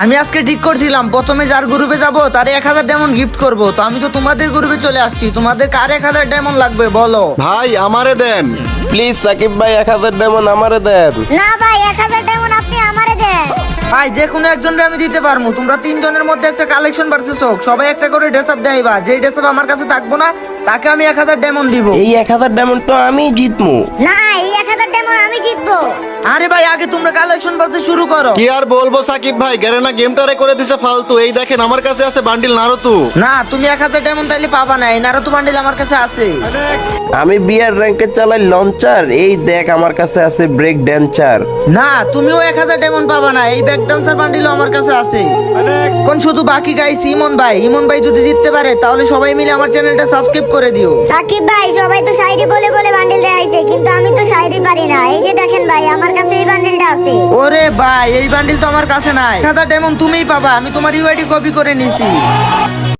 আমি আজকে ঠিক করছিলাম প্রথমে যার গ্রুপে যাব তারে 1000 ডায়মন্ড গিফট করব। তো আমি তো তোমাদের গ্রুপে চলে আসছি, তোমাদের কার 1000 ডায়মন্ড লাগবে বলো। ভাই আমারে দেন। প্লিজ সাকিব ভাই 1000 ডায়মন্ড আমারে দেন। না ভাই 1000 ডায়মন্ড আপনি আমারে দেন। ভাই যে কোনো একজনকে আমি দিতে পারবো। তোমরা তিনজনের মধ্যে একটা কালেকশন ভার্সেস হোক, সবাই একটা করে ড্রেস আপ দেখাইবা। যেই ড্রেস আপ আমার কাছে থাকবো না তাকে আমি 1000 ডায়মন্ড দিব। এই 1000 ডায়মন্ড তো আমি জিতমু। না এই 1000 ডায়মন্ড আমি জিতবো। আরে ভাই আগে তোমরা কালেকশন ভার্সেস শুরু করো। কি আর বলবো সাকিব ভাই, গেরেনা গেমটারে করে দিছে ফালতু। এই দেখেন আমার কাছে আছে বান্ডিল নারুতো। না তুমি 1000 ডায়মন্ড তাইলে পাবা না, এই নারুতো বান্ডিল আমার কাছে আছে। আমি বিয়ার র্যাঙ্কে চালাই লঞ্চার, এই দেখ আমার কাছে আছে ব্রেক ড্যান্সার। না তুমিও 1000 ডায়মন্ড পাবা না, এই ব্যাক ডান্সার বান্ডিলও আমার কাছে আছে। কোন শুধু বাকি গাইস ইমন ভাই যদি জিততে পারে তাহলে সবাই মিলে আমার চ্যানেলটা সাবস্ক্রাইব করে দিও। সাকিব ভাই সবাই তো শায়রি বলে বলে বান্ডেল দেখাইছে, কিন্তু আমি তো শায়রি পারি না। এই যে দেখেন ভাই আমার কাছে এই বান্ডেলটা আছে। ওরে ভাই এই বান্ডিল তো আমার কাছে নাই। 1000 ডায়মন্ড তুমিই পাবা, আমি তোমার ইউআইডি কপি করে নিছি।